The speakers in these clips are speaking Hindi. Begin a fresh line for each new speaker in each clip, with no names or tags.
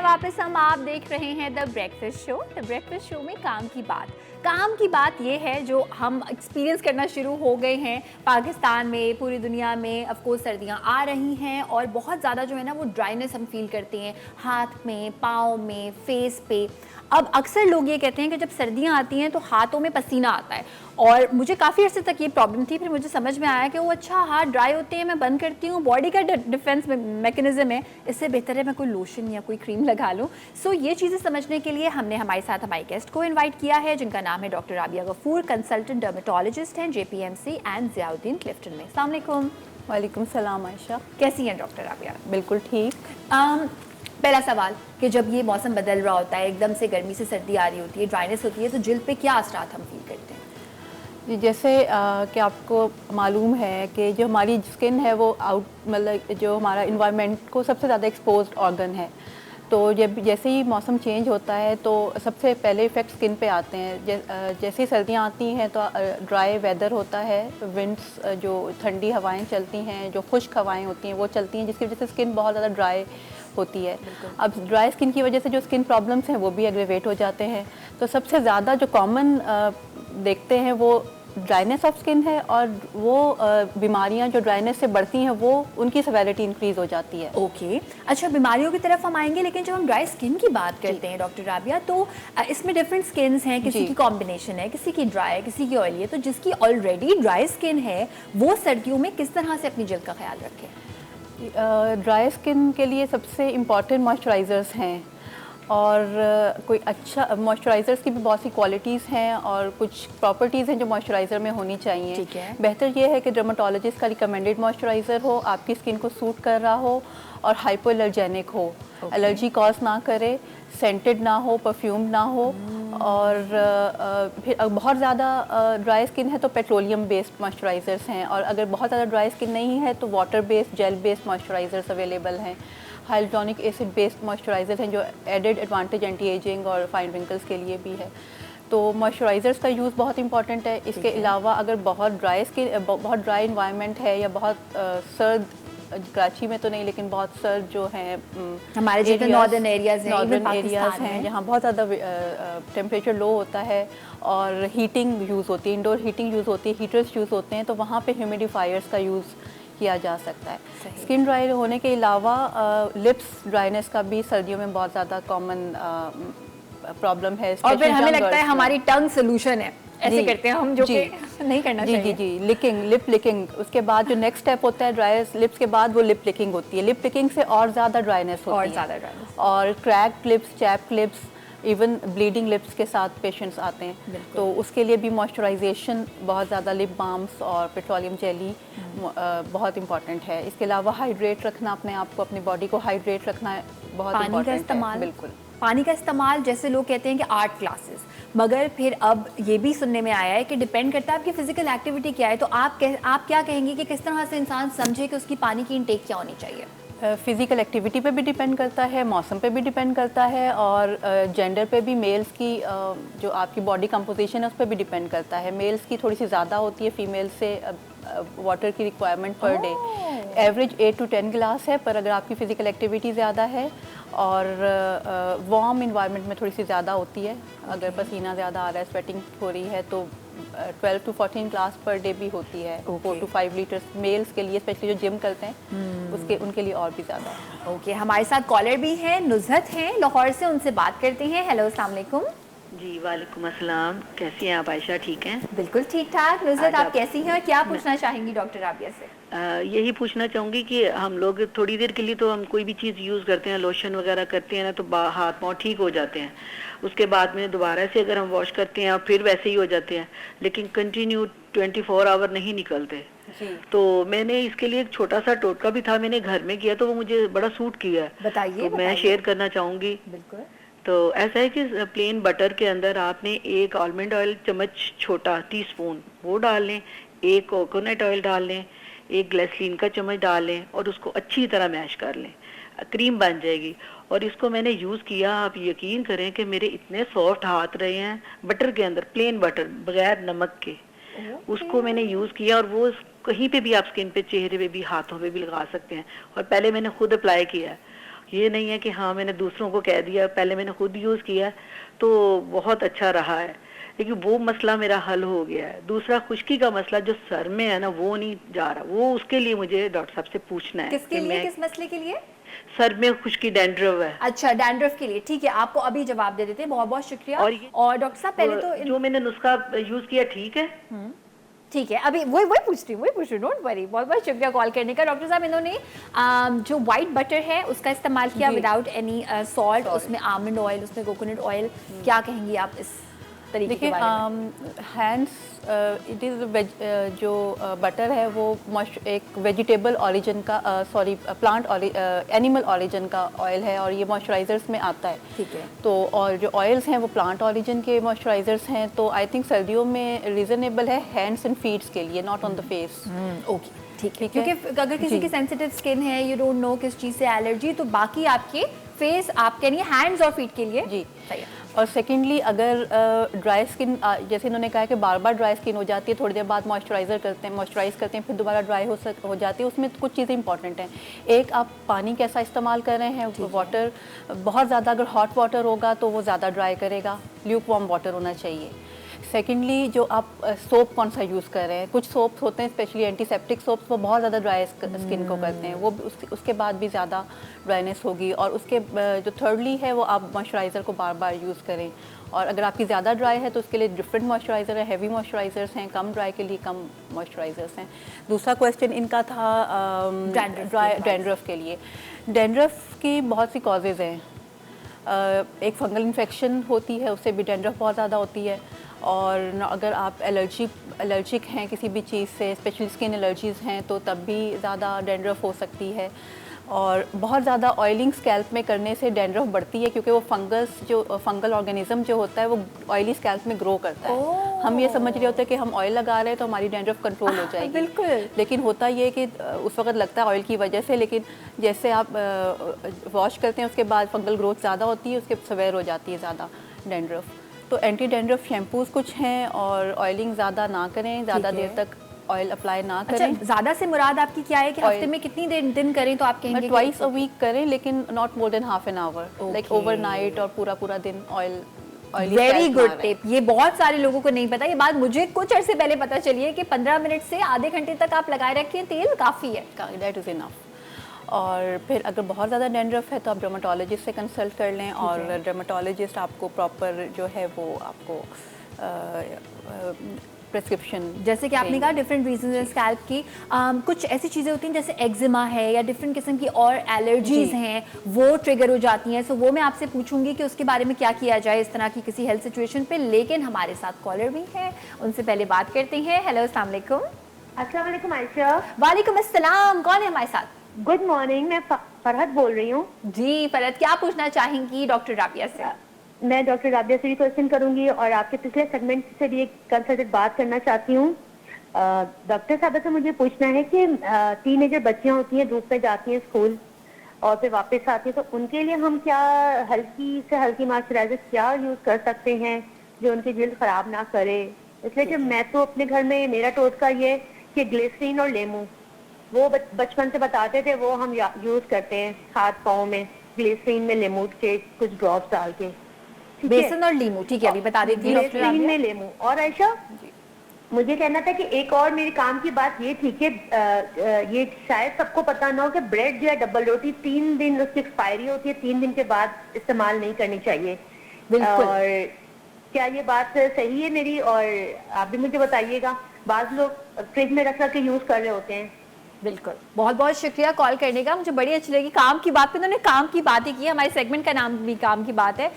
वापस आप देख रहे हैं the breakfast show. The breakfast show में काम की बात ये है जो हम एक्सपीरियंस करना शुरू हो गए हैं पाकिस्तान में, पूरी दुनिया में। ऑफ कोर्स सर्दियाँ आ रही हैं और बहुत ज़्यादा जो है ना वो ड्राइनेस हम फील करते हैं हाथ में, पाँव में, फेस पे। अब अक्सर लोग ये कहते हैं कि जब सर्दियाँ आती हैं तो हाथों में पसीना आता है, और मुझे काफ़ी अर्से तक ये प्रॉब्लम थी। फिर मुझे समझ में आया कि वो अच्छा हाथ ड्राई होते हैं, मैं बंद करती हूँ, बॉडी का डिफेंस मैकेनिज्म है, इससे बेहतर है मैं कोई लोशन या कोई क्रीम लगा लूँ। सो ये चीज़ें समझने के लिए हमने हमारे साथ हमारे गेस्ट को इन्वाइट किया है, जिनका नाम है doctor Rabia Ghafoor, consultant dermatologist हैं JPMC एंड ज़ियाउद्दीन क्लिफ्टन में। अस्सलाम वालेकुम।
वालेकुम सलाम आयशा।
कैसी हैं डॉक्टर राबिया?
बिल्कुल ठीक।
पहला सवाल कि जब ये मौसम बदल रहा होता है, एकदम से गर्मी से सर्दी आ रही होती है, ड्राइनेस होती है, तो जिल्द पे क्या असरात हम फील करते हैं?
जी, जैसे कि आपको मालूम है कि जो हमारी स्किन है वो मतलब जो हमारा इन्वायरमेंट को सबसे ज़्यादा एक्सपोज्ड ऑर्गन है। तो जब जैसे ही मौसम चेंज होता है तो सबसे पहले इफ़ेक्ट स्किन पे आते हैं। जैसे ही सर्दियाँ आती हैं तो ड्राई वेदर होता है, विंड्स जो ठंडी हवाएं चलती हैं, जो खुश्क हवाएं होती हैं वो चलती हैं, जिसकी वजह से स्किन बहुत ज़्यादा ड्राई होती है। अब ड्राई स्किन की वजह से जो स्किन प्रॉब्लम्स हैं वो भी एग्रेवेट हो जाते हैं। तो सबसे ज़्यादा जो कॉमन देखते हैं वो ड्राइनेस ऑफ स्किन है, और वो बीमारियां जो ड्राइनेस से बढ़ती हैं वो उनकी सेवेरिटी इंक्रीज हो जाती है।
ओके, अच्छा बीमारियों की तरफ हम आएंगे, लेकिन जब हम ड्राई स्किन की बात करते हैं डॉक्टर राबिया, तो इसमें डिफरेंट स्किन्स हैं, किसी की कॉम्बिनेशन है, किसी की ड्राई है, किसी की ऑयली है। तो जिसकी ऑलरेडी ड्राई स्किन है वो सर्दियों में किस तरह से अपनी जल्द का ख्याल रखें?
ड्राई स्किन के लिए सबसे इम्पॉर्टेंट मॉइस्चराइज़र्स हैं, और कोई अच्छा मॉइस्चराइज़र्स की भी बहुत सी क्वालिटीज़ हैं और कुछ प्रॉपर्टीज़ हैं जो मॉइस्चराइज़र में होनी चाहिए।
ठीक है।
बेहतर ये है कि डर्मेटोलॉजिस्ट का रिकमेंडेड मॉइस्चराइज़र हो, आपकी स्किन को सूट कर रहा हो और हाइपो एलर्जेनिक हो, एलर्जी कॉज ना करे, सेंटेड ना हो, परफ्यूम ना हो। और फिर बहुत ज़्यादा ड्राई स्किन है तो पेट्रोलियम बेस्ड मॉइस्चराइज़र्स हैं, और अगर बहुत ज़्यादा ड्राई स्किन नहीं है तो water based, gel based moisturisers available हैं। हाइलुरोनिक एसिड बेस्ड मॉइस्चराइज़र हैं जो एडेड एडवांटेज एंटी एजिंग और फाइन रिंकल्स के लिए भी है। तो मॉइस्चराइज़र्स का यूज़ बहुत इंपॉर्टेंट है। इसके अलावा अगर बहुत ड्राई इन्वायरमेंट है या बहुत सर्द, कराची में तो नहीं लेकिन बहुत सर्द जो है
हमारे जो नॉर्दर्न एरियाज़
हैं जहाँ बहुत ज़्यादा टेम्परेचर लो होता है और हीटिंग यूज़ होती है, इंडोर हीटिंग यूज़ होती है, हीटर्स यूज़ होते हैं, तो वहाँ पे ह्यूमिडिफायर्स का यूज़ किया जा सकता है। स्किन ड्राई होने के अलावा लिप्स ड्राइनेस का भी सर्दियों में बहुत ज़्यादा कॉमन प्रॉब्लम है।
और फिर हमें लगता है हमारी टंग सोल्यूशन है, ऐसे करते हैं हम, जो कि नहीं करना चाहिए।
जी, लिप लिकिंग। उसके बाद जो नेक्स्ट स्टेप होता है ड्राई लिप्स के बाद, वो लिप लिकिंग होती है। लिप लिकिंग से और ज़्यादा ड्राइनेस होती है, और cracked lips, chapped lips, even bleeding lips के साथ पेशेंट्स आते हैं। तो उसके लिए भी मॉइस्चराइजेशन बहुत ज़्यादा, लिप बाम्स और पेट्रोलियम जेली बहुत इंपॉर्टेंट है। इसके अलावा हाइड्रेट रखना, अपने आप को, अपनी बॉडी को हाइड्रेट रखना बहुत इम्पॉर्टेंट है। बिल्कुल,
पानी का इस्तेमाल, जैसे लोग कहते हैं कि 8 ग्लासेस, मगर फिर अब ये भी सुनने में आया है कि डिपेंड करता है आपकी फिजिकल एक्टिविटी क्या है। तो आप क्या कहेंगे कि किस तरह से इंसान समझे कि उसकी पानी की इनटेक क्या होनी चाहिए?
फ़िज़िकल एक्टिविटी पे भी डिपेंड करता है, मौसम पे भी डिपेंड करता है, और जेंडर पे भी, मेल्स की जो आपकी बॉडी कंपोजिशन है उस पर भी डिपेंड करता है। मेल्स की थोड़ी सी ज़्यादा होती है फीमेल से वाटर की requirement per day. Average 8 to 10 गिलास है, पर अगर आपकी फ़िज़िकल एक्टिविटी ज़्यादा है और वार्म इन्वायरमेंट में थोड़ी सी ज़्यादा होती है, अगर पसीना ज़्यादा आ रहा है, स्वेटिंग हो रही है, तो 12 to 14 ग्लास पर डे भी होती है। 4 to 5 लीटर्स मेल्स के लिए, स्पेशली जो जिम करते हैं उनके लिए और भी ज़्यादा।
ओके, हमारे साथ कॉलर भी हैं, नुज़हत हैं लाहौर से, उनसे बात करते हैं। हेलो, अस्सलाम वालेकुम।
जी वालेकुम अस्सलाम। कैसी हैं आप आयशा? ठीक हैं?
बिल्कुल ठीक ठाक। नुज़हत, आप कैसी हैं और क्या पूछना चाहेंगी डॉक्टर राबिया से?
यही पूछना चाहूँगी कि हम लोग थोड़ी देर के लिए तो हम कोई भी चीज़ यूज़ करते हैं, लोशन वगैरह करते हैं ना, तो हाथ पाँव ठीक हो जाते हैं। उसके बाद में दोबारा से अगर हम वॉश करते हैं और फिर वैसे ही हो जाते हैं, लेकिन कंटिन्यू 24 आवर नहीं निकलते। तो मैंने इसके लिए एक छोटा सा टोटका भी था, मैंने घर में किया, तो वो मुझे बड़ा सूट किया है।
बताइए।
तो मैं शेयर करना चाहूँगी।
बिल्कुल।
तो ऐसा है कि प्लेन बटर के अंदर आपने एक आलमंड ऑयल चम्मच छोटा टीस्पून वो डाल लें, एक कोकोनट ऑयल डाल लें, एक ग्लिसरीन का चम्मच डाल लें, और उसको अच्छी तरह मैश कर लें, क्रीम बन जाएगी। और इसको मैंने यूज़ किया, आप यकीन करें कि मेरे इतने सॉफ्ट हाथ रहे हैं बटर के अंदर, प्लेन बटर बगैर नमक के। उसको मैंने यूज़ किया, और वो कहीं पे भी आप स्किन पे, चेहरे पे भी, हाथों पे भी लगा सकते हैं। और पहले मैंने खुद अप्लाई किया है, ये नहीं है कि हाँ मैंने दूसरों को कह दिया, पहले मैंने खुद यूज़ किया तो बहुत अच्छा रहा है, लेकिन वो मसला मेरा हल हो गया है। दूसरा खुश्की का मसला जो सर में है ना, वो नहीं जा रहा, वो उसके लिए मुझे डॉक्टर साहब से पूछना है।
किसके लिए, किस मसले के लिए?
सर में खुश्की, डैंड्रफ है।
अच्छा, डैंड्रफ के लिए, ठीक है, आपको अभी जवाब दे देते हैं। बहुत बहुत शुक्रिया। और डॉक्टर साहब पहले तो
जो मैंने नुस्खा यूज किया ठीक है,
ठीक है, अभी वही पूछ रही हूँ, डोंट वरी। बहुत बहुत शुक्रिया कॉल करने का। डॉक्टर साहब, इन्होंने जो वाइट बटर है उसका इस्तेमाल किया विदाउट एनी सॉल्ट, उसमें आमंड ऑयल, उसमें कोकोनट ऑयल, क्या कहेंगी आप इस तरीके के बारे में?
हैंड्स इट इज़ जो बटर है वो एक वेजिटेबल ऑरिजिन का सॉरी प्लांट एनिमल ऑरिजिन का ऑयल है और ये मॉइस्चराइजर्स में आता है।
ठीक है।
तो और जो ऑयल्स हैं वो प्लांट ऑरिजिन के मॉइस्चराइजर्स हैं, तो आई थिंक सर्दियों में रीज़नेबल है हैंड्स एंड फीट्स के लिए, not on the face.
Okay, ठीक है, क्योंकि अगर किसी की सेंसिटिव स्किन है, यू डोंट नो किस चीज़ से एलर्जी, तो बाकी आपके फेस, आप कह रही हैं हैंड्स और फीट के लिए
जी
सही है।
और सेकेंडली अगर ड्राई स्किन, जैसे इन्होंने कहा कि बार बार ड्राई स्किन हो जाती है, थोड़ी देर बाद मॉइस्चराइज़ करते हैं फिर दोबारा ड्राई हो जाती है, उसमें कुछ चीज़ें इंपॉर्टेंट हैं। एक, आप पानी कैसा इस्तेमाल कर रहे हैं, वाटर बहुत ज़्यादा अगर हॉट वाटर होगा तो वो ज़्यादा ड्राई करेगा, ल्यूक वार्म वाटर होना चाहिए। सेकेंडली, जो आप सोप कौन सा यूज़ कर रहे हैं, कुछ सोप्स होते हैं स्पेशली एंटीसेप्टिक सोप्स, वो बहुत ज़्यादा ड्राई स्किन को करते हैं, वो उसके बाद भी ज़्यादा ड्राइनेस होगी। और उसके जो थर्डली है वो आप मॉइस्चराइज़र को बार बार यूज़ करें। और अगर आपकी ज़्यादा ड्राई है तो उसके लिए डिफरेंट मॉइस्चराइज़र है, हैवी मॉइस्चराइज़र्स हैं, कम ड्राई के लिए कम मॉइस्चराइज़र्स हैं। दूसरा क्वेश्चन इनका था डैंड्रफ के लिए। डैंड्रफ की बहुत सी कॉजेज़ हैं। एक फंगल इन्फेक्शन होती है, उससे भी डैंड्रफ बहुत ज़्यादा होती है। और अगर आप एलर्जिक हैं किसी भी चीज़ से, स्पेशली स्किन एलर्जीज़ हैं, तो तब भी ज़्यादा डैंड्रफ हो सकती है। और बहुत ज़्यादा ऑयलिंग स्कैल्प में करने से डैंड्रफ बढ़ती है, क्योंकि वो फंगल ऑर्गेनिज्म जो होता है वो ऑयली स्कैल्प में ग्रो करता है। हम ये समझ रहे होते हैं कि हम ऑयल लगा रहे हैं तो हमारी डैंड्रफ कंट्रोल हो जाएगी,
बिल्कुल।
लेकिन होता ये कि उस वक्त लगता है ऑयल की वजह से, लेकिन जैसे आप वॉश करते हैं उसके बाद फंगल ग्रोथ ज़्यादा होती है, उसके सवेयर हो जाती है ज़्यादा डैंड्रफ। तो एंटी डैंड्रफ शैम्पूज़ कुछ हैं, और ऑयलिंग ज़्यादा ना करें, ज़्यादा देर तक ऑयल अप्लाई ना करें।
अच्छा, ज़्यादा से मुराद आपकी क्या है कि हफ्ते में कितनी दिन करें तो आप कहेंगे?
ट्वाइस अ वीक करें, लेकिन not more than half an hour, like overnight और पूरा दिन ऑयल।
वेरी गुड टिप, ये बहुत सारे लोगों को नहीं पता। ये बात मुझे कुछ अर्से पहले पता चली है कि 15 मिनट से आधे घंटे तक आप लगाए रखें तेल, काफ़ी है,
दैट इज़ इनफ। और फिर अगर बहुत ज़्यादा डैंड्रफ है तो आप डर्माटोलॉजिस्ट से कंसल्ट कर लें, और डर्माटोलॉजिस्ट आपको प्रॉपर जो है वो आपको प्रिस्क्रिप्शन,
जैसे कि आपने कहा डिफरेंट रीजंस हैं स्कैल्प की, कुछ ऐसी चीज़ें होती हैं जैसे एक्जिमा है या डिफरेंट किस्म की और एलर्जीज हैं, वो ट्रिगर हो जाती हैं। सो वो मैं आपसे पूछूंगी कि उसके बारे में क्या किया जाए इस तरह की किसी हेल्थ सिचुएशन पे। लेकिन हमारे साथ कॉलर भी है, उनसे पहले बात करते हैं। हेलो, अस्सलाम वालेकुम।
अस्सलाम वालेकुम आयशा।
वालेकुम अस्सलाम, कौन है हमारे साथ?
गुड मॉर्निंग, मैं फरहत बोल रही हूँ।
जी फरहत, क्या पूछना चाहेंगी डॉक्टर राबिया से?
मैं डॉक्टर राबिया से भी क्वेश्चन करूंगी और आपके पिछले सेगमेंट से भी एक कंसल्टेंट बात करना चाहती हूँ। डॉक्टर साहब से मुझे पूछना है कि टीनेजर बच्चियाँ होती हैं, धूप पे जाती हैं स्कूल और फिर वापस आती हैं, तो उनके लिए हम क्या हल्की से हल्की मॉइस्चराइजर क्या यूज कर सकते हैं जो उनकी जिल्द खराब ना करे? इसलिए कि मैं तो अपने घर में, मेरा टोटका ये कि ग्लिसरीन और लेमू, वो बचपन से बताते थे, वो हम यूज करते हैं हाथ पाँव में, ग्लिसरीन में लेमू के कुछ ड्रॉप्स डाल के।
बेसन और लीमू, ठीक है, अभी बता देती हूँ।
ग्लिसरीन में लेमू। और आयशा, मुझे कहना था कि एक और मेरे काम की बात ये थी कि ये शायद सबको पता ना हो कि ब्रेड जो है, डबल रोटी, 3 दिन उसकी एक्सपायरी होती है, 3 दिन के बाद इस्तेमाल नहीं करनी चाहिए।
बिल्कुल।
और क्या ये बात सही है मेरी? और आप भी मुझे बताइएगा, बाज लोग फ्रिज में रख के यूज कर रहे होते हैं।
बिल्कुल, बहुत बहुत शुक्रिया कॉल करने का, मुझे बड़ी अच्छी लगी। काम की बात पे उन्होंने काम की बात ही की, हमारे सेगमेंट का नाम भी काम की बात है।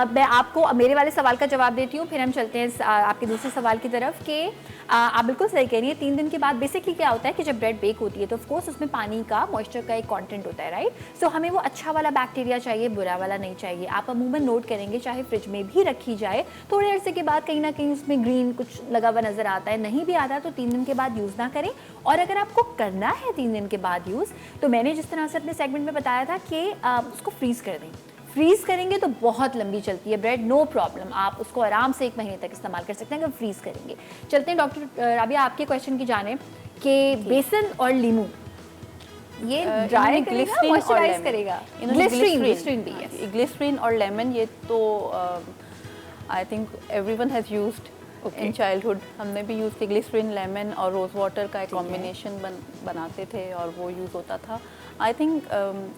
मैं आपको मेरे वाले सवाल का जवाब देती हूँ, फिर हम चलते हैं आपके दूसरे सवाल की तरफ कि आप बिल्कुल सही कह रही हैं। 3 दिन के बाद बेसिकली क्या होता है कि जब ब्रेड बेक होती है तो ऑफकोर्स उसमें पानी का, मॉइस्चर का एक कंटेंट होता है, राइट? सो हमें वो अच्छा वाला बैक्टीरिया चाहिए, बुरा वाला नहीं चाहिए। आप अमूमन नोट करेंगे, चाहे फ्रिज में भी रखी जाए, थोड़े अरसे के बाद कहीं ना कहीं उसमें ग्रीन कुछ लगा हुआ नजर आता है, नहीं भी आता तो 3 दिन के बाद यूज़ ना करें। और अगर आपको करना है 3 दिन के बाद यूज़, तो मैंने जिस तरह से अपने सेगमेंट में बताया था कि उसको फ्रीज़ कर दें। फ्रीज़ करेंगे तो बहुत लंबी चलती है ब्रेड, नो प्रॉब्लम, आप उसको आराम से 1 महीने तक इस्तेमाल कर सकते हैं अगर फ्रीज़ करेंगे। चलते हैं डॉक्टर राबिया आपके क्वेश्चन की जाने कि बेसन और लीमू ये ड्राई करेगा, मॉइस्चराइज करेगा, ग्लिसरीन भी है।
ग्लिसरीन और लेमन, ये तो I think everyone has used in childhood. हमने भी यूज़ किया ग्लिसरीन, लेमन और रोज़ वाटर का एक कॉम्बिनेशन बनाते थे और वो यूज़ होता था। I think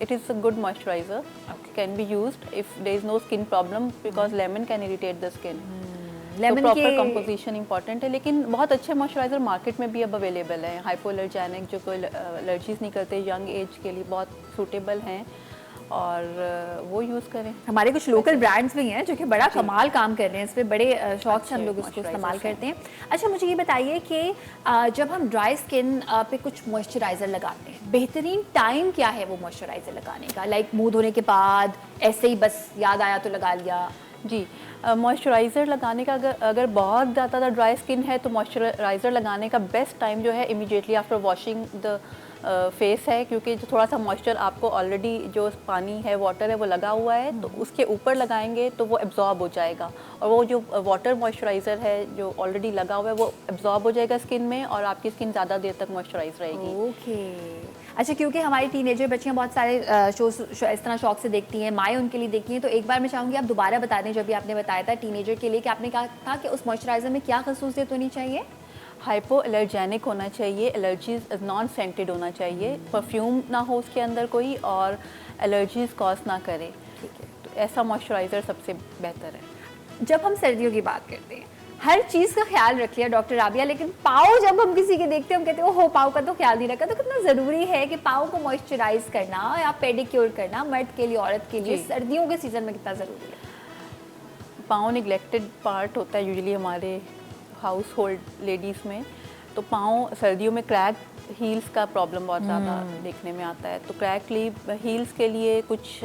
it is a good moisturiser, can be used if there is no skin problem, because lemon can irritate the skin.
Lemon
तो प्रॉपर
के
कंपोजिशन इंपॉर्टेंट है, लेकिन बहुत अच्छे मॉइस्चराइजर मार्केट में भी अब अवेलेबल हैं, हाइपोअलर्जेनिक, जो कोई एलर्जीज नहीं करते, यंग एज के लिए बहुत सूटेबल हैं और वो यूज़ करें।
हमारे कुछ लोकल ब्रांड्स भी हैं जो कि बड़ा कमाल काम कर रहे हैं, इस पे बड़े शौक से हम लोग इसको इस्तेमाल करते हैं। अच्छा, मुझे ये बताइए कि जब हम ड्राई स्किन पे कुछ मॉइस्चराइज़र लगाते हैं, बेहतरीन टाइम क्या है वो मॉइस्चराइज़र लगाने का? लाइक मुंह धोने के बाद, ऐसे ही बस याद आया तो लगा लिया?
जी, मॉइस्चराइज़र लगाने का अगर बहुत ज़्यादा ड्राई स्किन है तो मॉइस्चराइज़र लगाने का बेस्ट टाइम जो है immediately after washing the face है, क्योंकि जो थोड़ा सा मॉइस्चर आपको ऑलरेडी जो पानी है, वाटर है, वो लगा हुआ है, तो उसके ऊपर लगाएंगे तो वो एब्जॉर्ब हो जाएगा, और वो जो वाटर मॉइस्चराइज़र है जो ऑलरेडी लगा हुआ है वो एब्जॉर्ब हो जाएगा स्किन में, और आपकी स्किन ज़्यादा देर तक मॉइस्चराइज रहेगी।
ओके। अच्छा, क्योंकि हमारी टीनेजर बच्चियां बहुत सारे शोज इस तरह शौक से देखती हैं, माएँ उनके लिए देखती हैं, तो एक बार मैं चाहूँगी आप दोबारा बता दें जो भी आपने बताया था टीनेजर के लिए, कि आपने कहा था कि उस मॉइस्चराइज़र में क्या खसूसियत होनी चाहिए?
हाइपो एलर्जेनिक होना चाहिए, एलर्जीज नॉन सेंटेड होना चाहिए, परफ्यूम ना हो उसके अंदर कोई, और एलर्जीज कॉज ना करे।
ठीक है।
तो ऐसा मॉइस्चराइज़र सबसे बेहतर है।
जब हम सर्दियों की बात करते हैं, हर चीज़ का ख्याल रख लिया डॉक्टर राबिया, लेकिन पाँव जब हम किसी के देखते हैं, हम कहते हैं ओहो पाँव का तो ख्याल नहीं रखा। तो कितना ज़रूरी है कि पाँव को मॉइस्चराइज करना या पेडिक्योर करना मर्द के लिए, औरत के लिए, सर्दियों के सीज़न में कितना ज़रूरी है?
पाँव निगलेक्टेड पार्ट होता है यूजुअली हमारे हाउस होल्ड लेडीज़ में, तो पाँव सर्दियों में क्रैक हील्स का प्रॉब्लम बहुत ज़्यादा देखने में आता है। तो क्रैक हील्स के लिए कुछ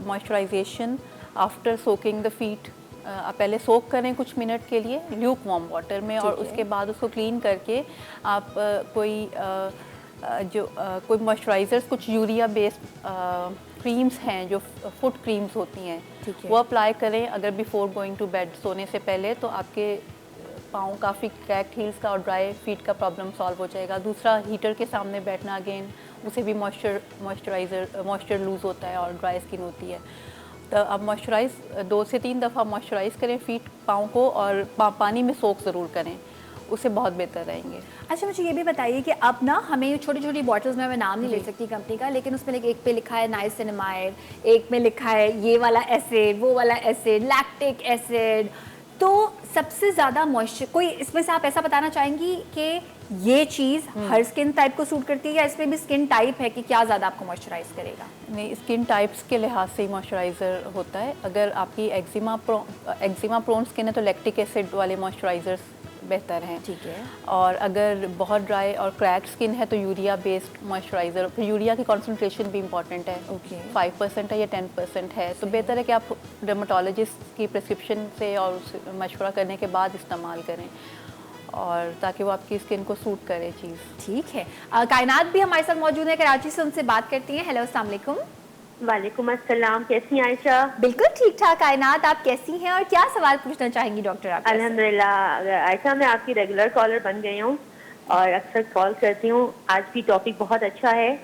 moisturisation after soaking the feet, आप पहले सोक करें कुछ मिनट के लिए ल्यूक वार्म वाटर में, और उसके बाद उसको क्लीन करके आप कोई मॉइस्चराइज़र्स, कुछ यूरिया बेस्ड क्रीम्स हैं जो फुट क्रीम्स होती हैं, वो अप्लाई करें अगर बिफोर गोइंग टू बेड, सोने से पहले, तो आपके पाँव काफ़ी क्रैक्ड हील्स का और ड्राई फीट का प्रॉब्लम सॉल्व हो जाएगा। दूसरा, हीटर के सामने बैठना, अगेन उसे भी मॉइस्चर लूज़ होता है और ड्राई स्किन होती है। तो आप मॉइस्चराइज़ 2 से 3 दफ़ा मॉइस्चराइज़ करें फीट, पाँव को, और पानी में सोक ज़रूर करें, उससे बहुत बेहतर रहेंगे।
अच्छा, मुझे ये भी बताइए कि अब ना हमें छोटी छोटी बॉटल्स में, मैं नाम नहीं ले सकती कंपनी का, लेकिन उसमें एक पे लिखा है नाइसिनामाइड, एक में लिखा है ये वाला एसिड, वो वाला एसिड, लैक्टिक एसिड, तो सबसे ज़्यादा मॉइस्चर, कोई इसमें से आप ऐसा बताना चाहेंगी कि ये चीज़ हर स्किन टाइप को सूट करती है, या इसमें भी स्किन टाइप है कि क्या ज़्यादा आपको मॉइस्चराइज करेगा?
नहीं, स्किन टाइप्स के लिहाज से ही मॉइस्चराइज़र होता है। अगर आपकी एक्जिमा प्रोन स्किन है तो लैक्टिक एसिड वाले मॉइस्चराइज़र्स बेहतर हैं।
ठीक है।
और अगर बहुत ड्राई और क्रैक्ड स्किन है तो यूरिया बेस्ड मॉइस्चराइज़र, फिर यूरिया की कॉन्सेंट्रेशन भी इंपॉर्टेंट है।
ओके।
5% है या 10% है, तो बेहतर है कि आप डर्माटोलॉजिस्ट की प्रिस्क्रिप्शन से और उससे मशवरा करने के बाद इस्तेमाल करें, और ताकि वो आपकी स्किन को सूट करे चीज़।
ठीक है। कायनात भी हमारे साथ मौजूद है कराची से, उनसे बात करती हैं। हेलो, अस्सलाम वालेकुम।
वालेकुम अस्सलाम, कैसी हैं आयशा?
बिल्कुल ठीक ठाक। कायनात, आप कैसी हैं और क्या सवाल पूछना चाहेंगी डॉक्टर आप?
अल्हम्दुलिल्लाह आयशा, मैं आपकी रेगुलर कॉलर बन गई हूँ और अक्सर कॉल करती हूँ। आज भी टॉपिक बहुत अच्छा है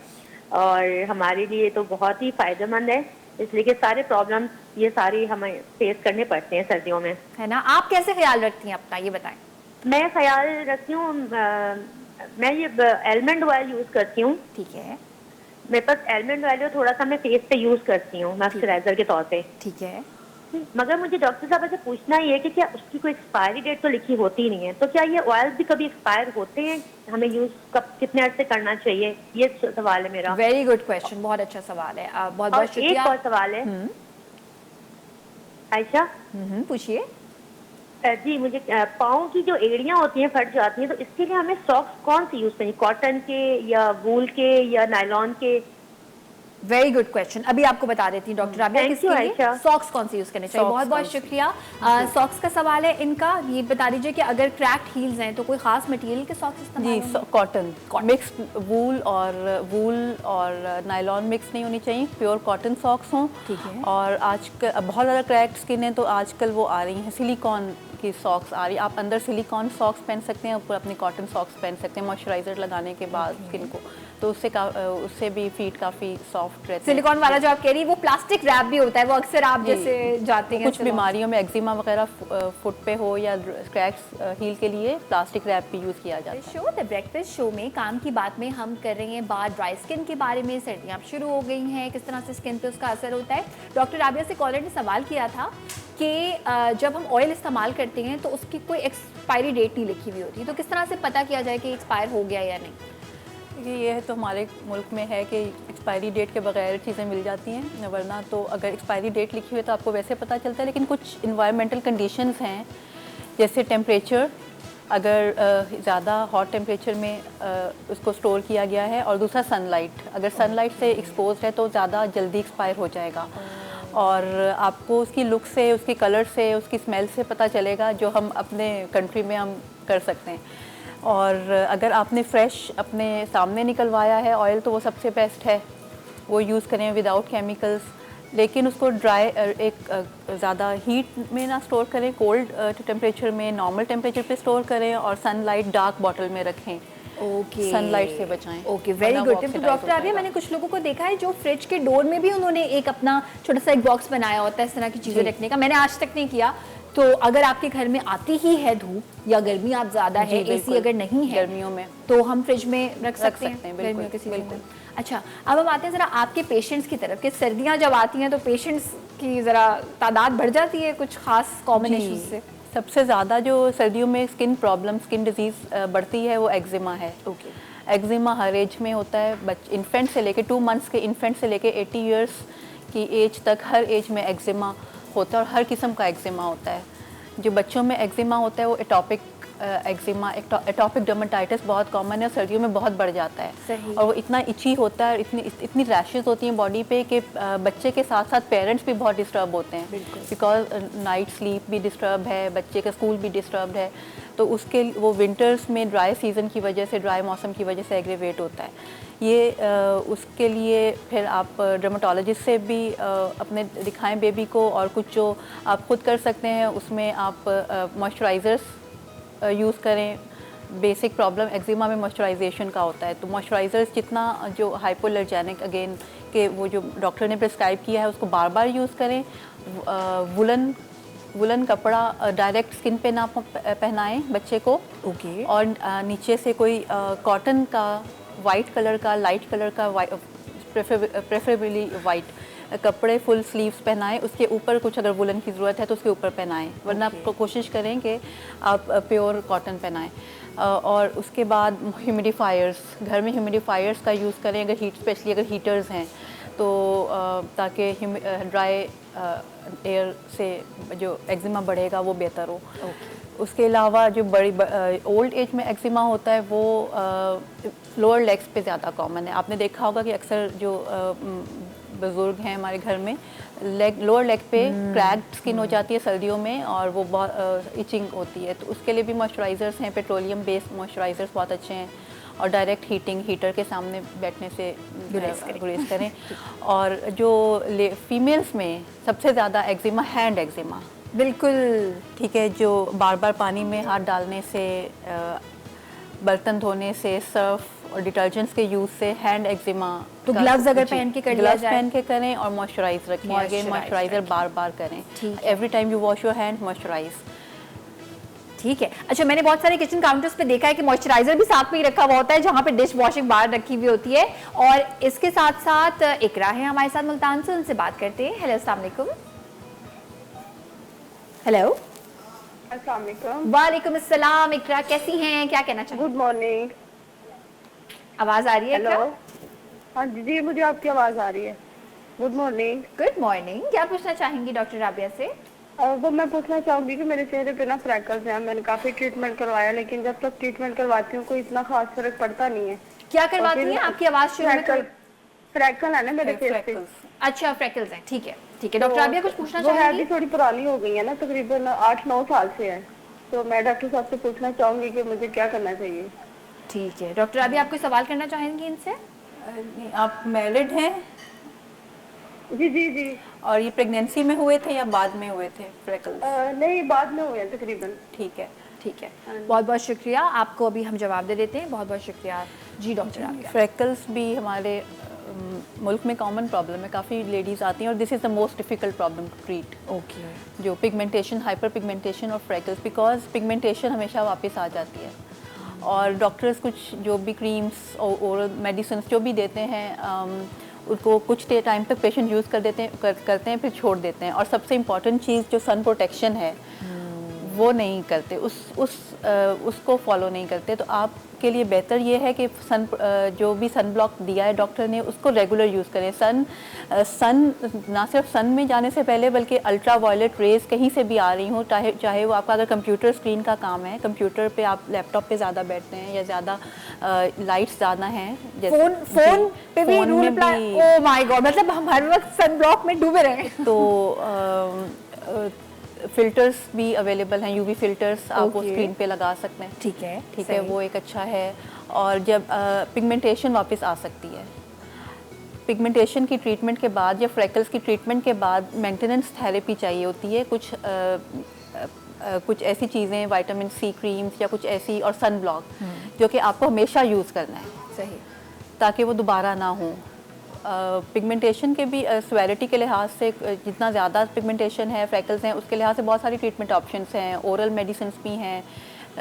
और हमारे लिए तो बहुत ही फायदेमंद है, इसलिए कि सारे प्रॉब्लम ये सारी हमें फेस करने पड़ते हैं सर्दियों में,
है ना। आप कैसे ख्याल रखती हैं अपना, ये बताएं।
मैं ख्याल रखती हूँ, मैं ये एलमंड ऑयल यूज करती हूँ।
ठीक है।
मेरे पास एलमंड ऑयल थोड़ा सा मैं फेस पे यूज करती हूँ मॉइस्चराइजर के तौर पे।
ठीक है।
मगर मुझे डॉक्टर साहब से पूछना ही है कि क्या उसकी कोई एक्सपायरी डेट तो लिखी होती नहीं है, तो क्या ये ऑयल भी कभी एक्सपायर होते हैं? हमें यूज कब, कितने अर्से करना चाहिए, ये सवाल है मेरा।
वेरी गुड क्वेश्चन, बहुत अच्छा सवाल है। बहुत बहुत शुक्रिया।
एक और सवाल है आयशा।
पूछिए।
जी, मुझे पाँव की जो एड़ियां होती हैं फट जाती हैं, तो इसके लिए हमें सॉक्स कौन से यूज करनी, कॉटन के या वूल के या नायलॉन के?
वेरी गुड क्वेश्चन, अभी आपको बता देती हूँ डॉक्टर राबिया किसके लिए सॉक्स कौन से यूज करने चाहिए। बहुत बहुत शुक्रिया। सॉक्स का सवाल है इनका, ये बता दीजिए कि अगर क्रैक्ड हील्स हैं तो कोई खास मटेरियल के सॉक्स इस्तेमाल? जी,
कॉटन मिक्स, वूल और नायलॉन मिक्स नहीं होनी चाहिए, प्योर कॉटन सॉक्स हों।
ठीक है।
और आजकल बहुत ज़्यादा क्रैक्ड स्किन है तो आजकल वो आ रही हैं सिलिकॉन की सॉक्स आ रही है, आप अंदर सिलिकॉन सॉक्स पहन सकते हैं, ऊपर अपनी कॉटन सॉक्स पहन सकते हैं मॉइस्चराइज़र लगाने के बाद स्किन को, तो उससे भी फीट काफ़ी सॉफ्ट रहते हैं।
सिलिकॉन वाला जो आप कह रही है वो प्लास्टिक रैप भी होता है, वो अक्सर आप
जी।
जैसे जाते हैं
कुछ बीमारियों में एक्जिमा वगैरह फुट पे हो या क्रैक्स हील के लिए प्लास्टिक रैप भी यूज़ किया जाता है।
शो द ब्रेकफास्ट शो में काम की बात में हम कर रहे हैं बात ड्राई स्किन के बारे में। सर्दियाँ अब शुरू हो गई हैं, किस तरह से स्किन पे उसका असर होता है। डॉक्टर राबिया से कॉलर ने सवाल किया था कि जब हम ऑयल इस्तेमाल करते हैं तो उसकी कोई एक्सपायरी डेट नहीं लिखी हुई होती, तो किस तरह से पता किया जाए कि एक्सपायर हो गया या नहीं?
ये है तो हमारे मुल्क में है कि एक्सपायरी डेट के बगैर चीज़ें मिल जाती हैं, वरना तो अगर एक्सपायरी डेट लिखी हुई है तो आपको वैसे पता चलता है। लेकिन कुछ इन्वायरमेंटल कंडीशंस हैं, जैसे टेम्परेचर, अगर ज़्यादा हॉट टेम्परेचर में उसको स्टोर किया गया है, और दूसरा सनलाइट, अगर सनलाइट से एक्सपोज है तो ज़्यादा जल्दी एक्सपायर हो जाएगा। और आपको उसकी लुक से, उसकी कलर से, उसकी स्मेल से पता चलेगा, जो हम अपने कंट्री में हम कर सकते हैं। और अगर आपने फ्रेश अपने सामने निकलवाया है ऑयल तो वो सबसे बेस्ट है, वो यूज़ करें विदाउट केमिकल्स। लेकिन उसको ड्राई एक ज़्यादा हीट में ना स्टोर करें, कोल्ड टेम्परेचर में, नॉर्मल टेम्परेचर पे स्टोर करें, और सनलाइट डार्क बॉटल में रखें।
ओके,
सनलाइट से बचाएं।
Okay, very good tip. तो डॉक्टर राबिया, मैंने कुछ लोगों को देखा है जो फ्रिज के डोर में भी उन्होंने एक अपना छोटा सा एक बॉक्स बनाया होता है इस तरह की चीज़ें रखने का। मैंने आज तक नहीं किया। तो अगर आपके घर में आती ही है धूप या गर्मी आप ज़्यादा है, एसी अगर नहीं है
गर्मियों में,
तो हम फ्रिज में रख सकते हैं
गर्मियों
के सीजन में। अच्छा, अब हम आते हैं ज़रा आपके पेशेंट्स की तरफ कि सर्दियाँ जब आती हैं तो पेशेंट्स की ज़रा तादाद बढ़ जाती है कुछ खास कॉमन इश्यूज से।
सबसे ज़्यादा जो सर्दियों में स्किन प्रॉब्लम, स्किन डिजीज़ बढ़ती है वो एक्जिमा है।
ओके,
एक्जिमा हर एज में होता है, इन्फेंट से लेके 2 मंथ्स के इन्फेंट से लेके 80 इयर्स की एज तक हर एज में एक्जिमा होता है, और हर किस्म का एक्जिमा होता है। जो बच्चों में एक्जिमा होता है वो एटॉपिक एक्जिमा, एटॉपिक डर्मेटाइटिस बहुत कॉमन है, सर्दियों में बहुत बढ़ जाता है।
सही।
और वो इतना इची होता है, इतनी रैशेस होती हैं बॉडी पे कि बच्चे के साथ साथ पेरेंट्स भी बहुत डिस्टर्ब होते हैं, बिकॉज नाइट स्लीप भी डिस्टर्ब है, बच्चे का स्कूल भी डिस्टर्ब है। तो उसके वो विंटर्स में ड्राई सीज़न की वजह से, ड्राई मौसम की वजह से एग्रीवेट होता है ये। उसके लिए फिर आप डर्मेटोलॉजिस्ट से भी अपने दिखाएं बेबी को, और कुछ जो आप खुद कर सकते हैं उसमें आप मॉइस्चराइज़र्स यूज़ करें। बेसिक प्रॉब्लम एक्जिमा में मॉइस्चराइजेशन का होता है, तो मॉइस्चराइज़र्स जितना जो हाइपोअलर्जेनिक अगेन के वो जो डॉक्टर ने प्रिस्क्राइब किया है उसको बार बार यूज़ करें। वुलन कपड़ा डायरेक्ट स्किन पे ना पहनाएं बच्चे को।
ओके,
और नीचे से कोई कॉटन का, वाइट कलर का, लाइट कलर का, प्रेफरेबली वाइट कपड़े फुल स्लीव्स पहनाएं। उसके ऊपर कुछ अगर वुलन की ज़रूरत है तो उसके ऊपर पहनाएं, वरना आपको कोशिश करें कि आप प्योर कॉटन पहनाएं। और उसके बाद ह्यूमिडिफायर्स, घर में ह्यूमिडिफायर्स का यूज़ करें अगर स्पेशली अगर हीटर्स हैं तो, ताकि ड्राई एयर से जो एक्जिमा बढ़ेगा वो बेहतर हो। उसके अलावा जो ओल्ड एज में एक्जिमा होता है वो लोअर लेग्स पे ज़्यादा कॉमन है। आपने देखा होगा कि अक्सर जो बुज़ुर्ग हैं हमारे घर में, लोअर लेग पे क्रैक्ड स्किन हो जाती है सर्दियों में, और वो बहुत इचिंग होती है। तो उसके लिए भी मॉइस्चराइज़र्स हैं, पेट्रोलियम बेस्ड मॉइस्चराइज़र्स बहुत अच्छे हैं, और डायरेक्ट हीटर के सामने बैठने से गुरेज करें। और जो फीमेल्स में सबसे ज़्यादा एक्जिमा, हैंड एक्जिमा,
बिल्कुल
ठीक है, जो बार बार पानी में हाथ डालने से, बर्तन धोने से, सर्फ और डिटर्जेंट्स के यूज़ से हैंड एक्जिमा।
तो ग्लव्स अगर पहन के कर लिया
ग्लव्स
जाए,
पहन के करें, और मॉइस्चराइज रखें, अगेन मॉइस्चराइज़र बार बार करें। Every time you wash your hand, moisturise.
ठीक है। अच्छा, मैंने बहुत सारे किचन काउंटर्स पे देखा है कि मॉइस्चराइजर भी साथ में ही रखा हुआ होता है, जहाँ पे डिश वॉशिंग बार रखी हुई होती है। और इसके साथ साथ इकरा है हमारे साथ मुल्तान से, उनसे बात करते हैं। हेलो, अस्सलाम वालेकुम। हेलो,
अस्सलाम वालेकुम।
वालेकुम अस्सलाम। इकरा कैसी हैं, क्या कहना चाहिए?
Good morning.
आवाज आ रही है?
हेलो, हाँ जी, मुझे आपकी आवाज आ रही है। Good morning.
Good morning. क्या पूछना चाहेंगी डॉक्टर राबिया से?
वो मैं पूछना चाहूंगी कि मेरे चेहरे पे ना फ्रैकल्स हैं। मैंने काफी ट्रीटमेंट करवाया, लेकिन जब तक ट्रीटमेंट करवाती हूँ कोई इतना खास फर्क पड़ता नहीं है।
क्या करवाती हैं? आपकी आवाज शुरू में
फ्रैकल है ना मेरे फेस पे।
अच्छा, फ्रैकल्स हैं। ठीक है, ठीक है। डॉक्टर राबिया कुछ पूछना
वो
चाहेंगी?
है थोड़ी पुरानी हो गई है ना, तकरीबन 8-9 साल से है। तो मैं डॉक्टर साहब से पूछना चाहूंगी कि मुझे क्या करना चाहिए।
ठीक है। डॉक्टर राबिया, आप कोई सवाल करना चाहेंगी इनसे?
आप मैरिड हैं?
जी जी जी।
और ये प्रेगनेंसी में हुए थे या बाद में हुए थे फ्रेकल्स?
नहीं, बाद में हुए तकरीबन।
ठीक है।
ठीक है, बहुत बहुत शुक्रिया आपको। अभी हम जवाब दे देते हैं। बहुत बहुत शुक्रिया जी डॉक्टर राबिया।
फ्रेकल्स भी हमारे मुल्क में कॉमन प्रॉब्लम है, काफ़ी लेडीज़ आती हैं और this is the most difficult problem to treat.
Okay,
जो पिगमेंटेशन, हाइपर पिगमेंटेशन और फ्रेकल्स, बिकॉज पिगमेंटेशन हमेशा वापस आ जाती है और डॉक्टर्स कुछ जो भी क्रीम्स और मेडिसिन जो भी देते हैं उनको कुछ टाइम तक पेशेंट यूज़ करते हैं फिर छोड़ देते हैं। और सबसे इम्पॉर्टेंट चीज़ जो सन प्रोटेक्शन है वो नहीं करते, उसको फॉलो नहीं करते। तो आपके लिए बेहतर ये है कि जो भी सन ब्लॉक दिया है डॉक्टर ने उसको रेगुलर यूज़ करें। सन ना सिर्फ सन में जाने से पहले बल्कि अल्ट्रा वायलेट रेज कहीं से भी आ रही हो, चाहे वो आपका अगर कंप्यूटर स्क्रीन का काम है, कंप्यूटर पे आप लैपटॉप पे ज़्यादा बैठते हैं या ज़्यादा लाइट्स ज़्यादा हैं,
फोन पे भी rule apply. Oh my God, मतलब हम हर वक्त सन ब्लॉक में डूबे रहे।
तो फिल्टर्स भी अवेलेबल हैं, यूवी फिल्टर्स आप वो स्क्रीन पे लगा सकते हैं।
ठीक है,
ठीक है, वो एक अच्छा है। और जब पिगमेंटेशन वापस आ सकती है, पिगमेंटेशन की ट्रीटमेंट के बाद या फ्रेकल्स की ट्रीटमेंट के बाद मेंटेनेंस थेरेपी चाहिए होती है। कुछ ऐसी चीज़ें, विटामिन सी क्रीम्स या कुछ ऐसी, और सन ब्लॉक जो कि आपको हमेशा यूज़ करना है,
सही,
ताकि वो दोबारा ना हो। पिगमेंटेशन के भी सेवेरिटी के लिहाज से जितना ज़्यादा पिगमेंटेशन है, फ्रेकल्स हैं, उसके लिहाज से बहुत सारी ट्रीटमेंट ऑप्शंस हैं। ओरल मेडिसिन भी हैं,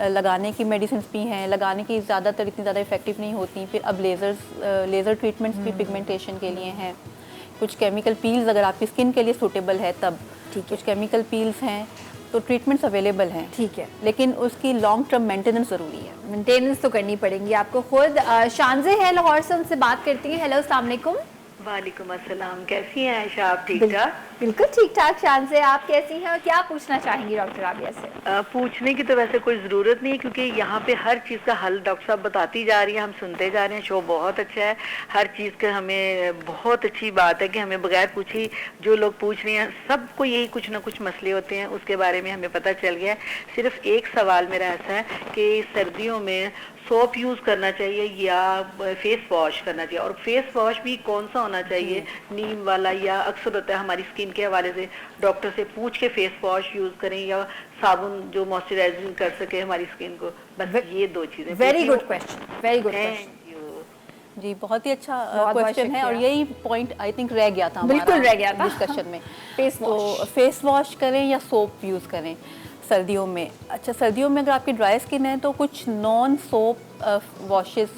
लगाने की मेडिसिन भी हैं, लगाने की ज़्यादातर इतनी ज़्यादा इफेक्टिव नहीं होती। फिर अब लेज़र ट्रीटमेंट्स भी पिगमेंटेशन के लिए हैं। कुछ केमिकल पील्स अगर आपकी स्किन के लिए सूटेबल है तब, कुछ केमिकल पील्स हैं, तो ट्रीटमेंट्स अवेलेबल हैं।
ठीक है,
लेकिन उसकी लॉन्ग टर्म मेंटेनेंस ज़रूरी है।
मेंटेनेंस तो करनी पड़ेगी आपको खुद। शानजे है लाहौर से, उनसे बात करती हैं। हेलो, अस्सलाम वालेकुम।
वालेकुम अस्सलाम, कैसी हैं आयशा आप? ठीक ठाक?
बिल्कुल ठीक ठाक। शानजे, आप कैसी हैं और क्या पूछना चाहेंगी डॉक्टर राबिया से?
पूछने की तो वैसे कोई ज़रूरत नहीं है, क्योंकि यहाँ पे हर चीज़ का हल डॉक्टर साहब बताती जा रही है, हम सुनते जा रहे हैं। शो बहुत अच्छा है, हर चीज़ का हमें बहुत अच्छी बात है कि हमें बगैर पूछी जो लोग पूछ रहे हैं सबको यही कुछ ना कुछ मसले होते हैं, उसके बारे में हमें पता चल गया है। सिर्फ एक सवाल मेरा ऐसा है कि सर्दियों में सोप यूज़ करना चाहिए या फेस वॉश करना चाहिए, और फेस वॉश भी कौन सा होना चाहिए, नीम वाला या अक्सर होता है हमारी स्किन के हवाले से डॉक्टर से पूछ के फेस वॉश यूज़ करें, या साबुन जो मॉइस्चराइजिंग कर सके हमारी स्किन को? बस ये दो चीज़ें।
Very good question, very good question
जी, बहुत ही अच्छा क्वेश्चन है और यही पॉइंट आई थिंक रह गया था,
बिल्कुल रह गया था
डिस्कशन में।
तो
फेस वॉश करें या सोप यूज़ करें सर्दियों में? अच्छा, सर्दियों में अगर आपकी ड्राई स्किन है तो कुछ नॉन सोप वॉशेस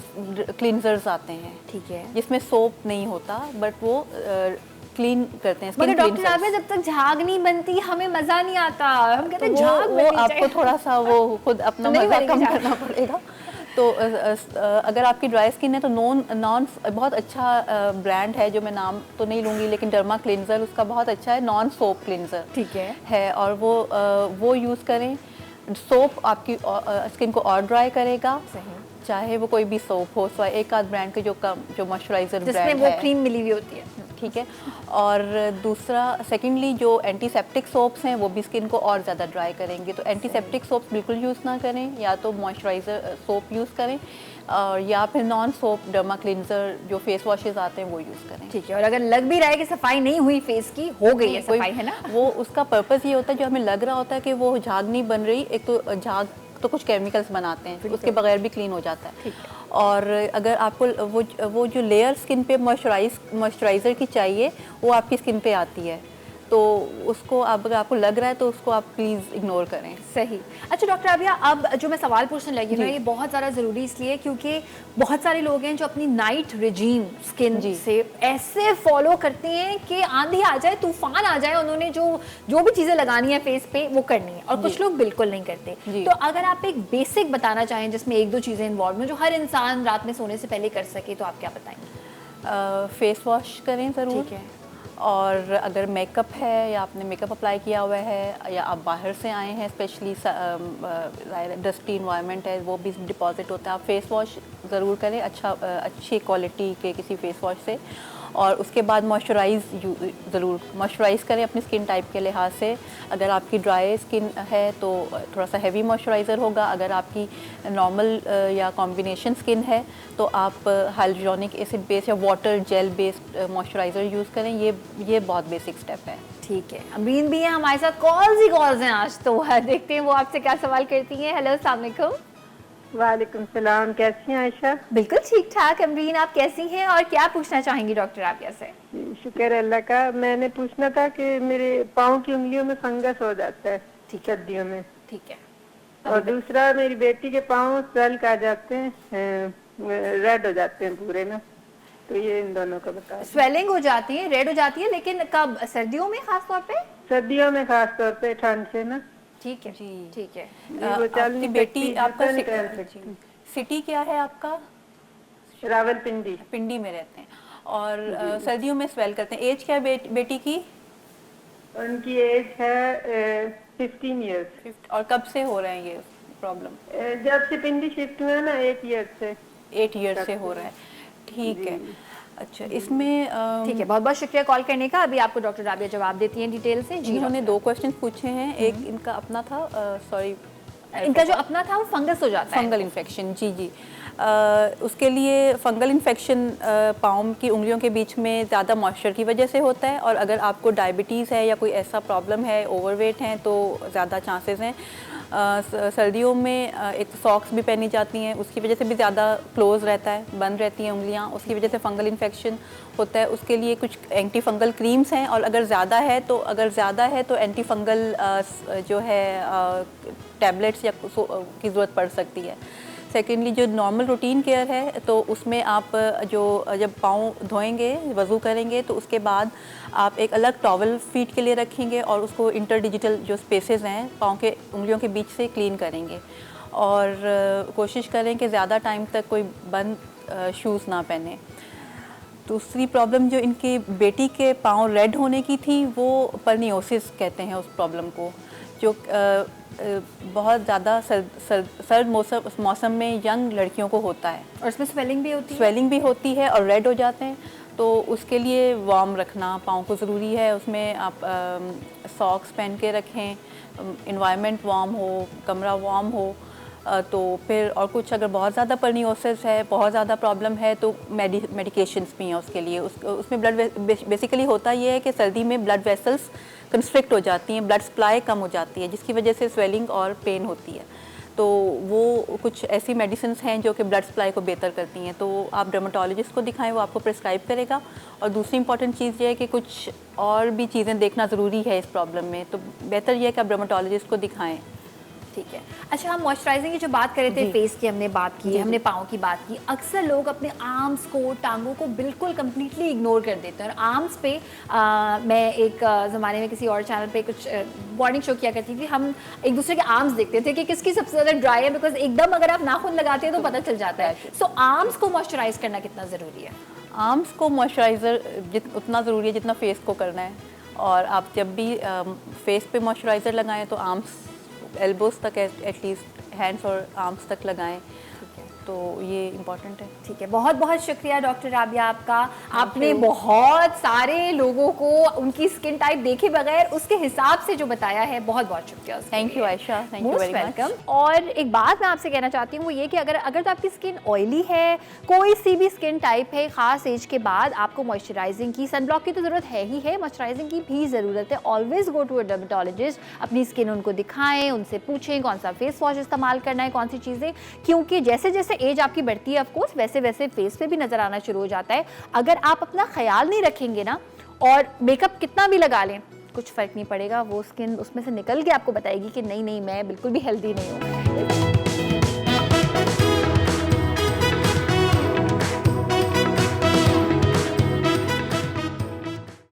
क्लींजर्स आते हैं,
ठीक है,
जिसमें सोप नहीं होता बट वो क्लीन करते हैं।
मगर डॉक्टर राबिया, जब तक झाग नहीं बनती हमें मजा नहीं आता। हम कहते हैं
तो
झाग
वो
बननी
आपको
चाहिए।
थोड़ा सा वो खुद अपना
तो नहीं
मजा
बनेगी
कम
झाग।
करना पड़ेगा। तो अगर आपकी ड्राई स्किन है तो नॉन बहुत अच्छा ब्रांड है जो मैं नाम तो नहीं लूँगी, लेकिन डर्मा क्लिनजर उसका बहुत अच्छा है, नॉन सोप क्लिनजर
ठीक
है और वो यूज़ करें। सोप आपकी स्किन को और ड्राई करेगा,
सही,
चाहे वो कोई भी सोप हो, सो एक आध ब्रांड के जो मॉइस्चराइजर
जिसमें
ब्रांड
वो
है,
क्रीम मिली हुई होती है।
ठीक है। और दूसरा सेकेंडली जो एंटीसेप्टिक सोप्स हैं वो भी स्किन को और ज़्यादा ड्राई करेंगे, तो एंटीसेप्टिक सोप्स बिल्कुल यूज़ ना करें, या तो मॉइस्चराइज़र सोप यूज़ करें और या फिर नॉन सोप डर्मा क्लिनजर जो फेस वॉशेस आते हैं वो यूज़ करें।
ठीक है, और अगर लग भी रहा है कि सफाई नहीं हुई फेस की, हो गई है सफाई, है ना,
वो उसका पर्पस ये होता है, जो हमें लग रहा होता है कि वो झाग नहीं बन रही, एक तो झाग तो कुछ केमिकल्स बनाते हैं, उसके बगैर भी क्लीन हो जाता है। और अगर आपको वो जो लेयर स्किन पे मॉइस्चराइज़र की चाहिए वो आपकी स्किन पे आती है, तो उसको अगर आपको लग रहा है तो उसको आप प्लीज़ इग्नोर करें।
सही। अच्छा डॉक्टर राबिया, अब जो मैं सवाल पूछने लगी ना, ये बहुत ज़्यादा ज़रूरी इसलिए क्योंकि बहुत सारे लोग हैं जो अपनी नाइट रिजीम स्किन से ऐसे फॉलो करते हैं कि आंधी आ जाए, तूफान आ जाए, उन्होंने जो भी चीज़ें लगानी है फेस पे वो करनी है, और कुछ लोग बिल्कुल नहीं करते। तो अगर आप एक बेसिक बताना चाहें जिसमें एक दो चीज़ें इन्वॉल्व हो जो हर इंसान रात में सोने से पहले कर सके, तो आप क्या बताएंगे?
फेस वॉश करें ज़रूर,
ठीक है,
और अगर मेकअप है या आपने मेकअप अप्लाई किया हुआ है या आप बाहर से आए हैं, स्पेशली डस्टी इन्वायरमेंट है, वो भी डिपॉजिट होता है, आप फेस वॉश ज़रूर करें अच्छी क्वालिटी के किसी फेस वॉश से। और उसके बाद मॉइस्चराइज ज़रूर मॉइस्चराइज़ करें अपनी स्किन टाइप के लिहाज से। अगर आपकी ड्राई स्किन है तो थोड़ा सा हैवी मॉइस्चराइज़र होगा, अगर आपकी नॉर्मल या कॉम्बिनेशन स्किन है तो आप हाइलुरोनिक एसिड बेस्ड या water gel based moisturiser use करें। ये बहुत बेसिक स्टेप है।
ठीक है, अमरीन भी है हमारे साथ, कॉल्स हैं आज तो देखते हैं वो आपसे क्या सवाल करती हैं। हेलो, अस्सलाम वालेकुम।
वालेकुम सलाम, कैसी हैं आयशा?
बिल्कुल ठीक ठाक अमरीन, आप कैसी हैं और क्या पूछना चाहेंगी डॉक्टर आबिया से?
शुक्र अल्लाह का। मैंने पूछना था कि मेरे पाँव की उंगलियों में फंगस हो जाता है सर्दियों में।
ठीक है।
और दूसरा, मेरी बेटी के पाँव स्वेल कर जाते हैं, रेड हो जाते हैं पूरे ना, तो ये इन दोनों का बता।
स्वेलिंग हो जाती है, रेड हो जाती है, लेकिन कब? सर्दियों में खास तौर पे?
सर्दियों में खास तौर पे, ठंड से ना।
ठीक है जी, ठीक है।
वो चल
आपकी
नहीं
बेटी
सकती,
आपका
जूता नहीं पहन सकती।
सिटी क्या है आपका?
रावलपिंडी।
पिंडी में रहते हैं और सर्दियों में स्वेल करते हैं। एज क्या है बेटी की?
उनकी एज है 15 ईयर्स।
और कब से हो रहे हैं ये प्रॉब्लम?
जब से पिंडी शिफ्ट हुआ ना 8 ईयर से।
8 ईयर से हो रहा है। ठीक है, अच्छा इसमें
ठीक है, बहुत बहुत शुक्रिया कॉल करने का। अभी आपको डॉक्टर राबिया जवाब देती हैं डिटेल से। जी,
इन्होंने 2 क्वेश्चन पूछे हैं। एक इनका अपना था, सॉरी
इनका जो अपना था वो फंगस हो जाता है।
फंगल इन्फेक्शन, जी। उसके लिए फंगल इन्फेक्शन पाँव की उंगलियों के बीच में ज़्यादा मॉइस्चर की वजह से होता है, और अगर आपको डायबिटीज़ है या कोई ऐसा प्रॉब्लम है, ओवरवेट हैं, तो ज़्यादा चांसेस हैं। सर्दियों में एक सॉक्स भी पहनी जाती हैं, उसकी वजह से भी ज़्यादा क्लोज रहता है, बंद रहती हैं उंगलियां, उसकी वजह से फंगल इन्फेक्शन होता है। उसके लिए कुछ एंटी फंगल क्रीम्स हैं, और अगर ज़्यादा है तो एंटी फंगल जो है टैबलेट्स या की ज़रूरत पड़ सकती है। सेकेंडली, जो नॉर्मल रूटीन केयर है तो उसमें आप जब पाँव धोएंगे, वज़ू करेंगे, तो उसके बाद आप एक अलग टॉवल फीट के लिए रखेंगे और उसको इंटरडिजिटल जो स्पेसेस हैं पाँव के उंगलियों के बीच से क्लीन करेंगे, और कोशिश करें कि ज़्यादा टाइम तक कोई बंद शूज़ ना पहने। दूसरी प्रॉब्लम जो इनकी बेटी के पाँव रेड होने की थी, वो परनियोसिस कहते हैं उस प्रॉब्लम को, जो बहुत ज़्यादा सर्द मौसम में यंग लड़कियों को होता है,
और इसमें स्वेलिंग भी होती
है और रेड हो जाते हैं। तो उसके लिए वार्म रखना पाँव को ज़रूरी है। उसमें आप सॉक्स पहन के रखें, इन्वायरमेंट वार्म हो, कमरा वार्म हो। तो फिर और कुछ अगर बहुत ज़्यादा परनियोसिस है, बहुत ज़्यादा प्रॉब्लम है, तो मेडिकेशंस भी हैं उसके लिए। उसमें बेसिकली होता ये है कि सर्दी में ब्लड वेसल्स कंस्ट्रिक्ट हो जाती हैं, ब्लड सप्लाई कम हो जाती है, जिसकी वजह से स्वेलिंग और पेन होती है। तो वो कुछ ऐसी मेडिसिन हैं जो कि ब्लड सप्लाई को बेहतर करती हैं। तो आप डर्मेटोलॉजिस्ट को दिखाएं, वो आपको प्रिस्क्राइब करेगा। और दूसरी इंपॉर्टेंट चीज़ ये है कि कुछ और भी चीज़ें देखना ज़रूरी है इस प्रॉब्लम में, तो बेहतर ये है कि आप डर्मेटोलॉजिस्ट को दिखाएं।
ठीक है। अच्छा, हम मॉइस्चराइजिंग की जो बात कर रहे थे, फेस की हमने बात की, हमने पाँव की बात की। अक्सर लोग अपने आर्म्स को, टांगों को बिल्कुल कम्प्लीटली इग्नोर कर देते हैं। और आर्म्स पे मैं एक ज़माने में किसी और चैनल पे कुछ मॉर्निंग शो किया करती थी, हम एक दूसरे के आर्म्स देखते थे कि किसकी सबसे ज़्यादा ड्राई है, बिकॉज एकदम अगर आप नाखून लगाते हैं तो पता चल जाता है। सो आर्म्स को मॉइस्चराइज करना कितना ज़रूरी है?
आर्म्स को मॉइस्चराइज़र उतना ज़रूरी है जितना फेस को करना है। और आप जब भी फेस पे मॉइस्चराइज़र लगाएं तो आर्म्स एल्बोस तक, एटलीस्ट हैंड्स और आर्म्स तक लगाएं। तो ये इम्पॉर्टेंट है।
ठीक है, बहुत बहुत शुक्रिया डॉक्टर राबिया आपका। आपने बहुत सारे लोगों को उनकी स्किन टाइप देखे बगैर उसके हिसाब से जो बताया है, बहुत बहुत शुक्रिया।
Thank you Ayesha, thank you very much.
और एक बात मैं आपसे कहना चाहती हूँ, वो ये कि अगर तो आपकी स्किन ऑयली है, कोई सी भी स्किन टाइप है, खास एज के बाद आपको मॉइस्चराइजिंग की, सनब्लॉक की तो ज़रूरत है ही है, मॉइस्चराइजिंग की भी ज़रूरत है। Always go to a dermatologist, अपनी स्किन उनको दिखाएं, उनसे पूछें कौन सा फेस वॉश इस्तेमाल करना है, कौन सी चीज़ें, क्योंकि जैसे जैसे एज आपकी बढ़ती है ऑफ कोर्स वैसे वैसे फेस पे भी नजर आना शुरू हो जाता है। अगर आप अपना ख्याल नहीं रखेंगे ना, और मेकअप कितना भी लगा लें, कुछ फर्क नहीं पड़ेगा। वो स्किन उसमें से निकल के आपको बताएगी कि नहीं मैं बिल्कुल भी हेल्दी नहीं हूँ।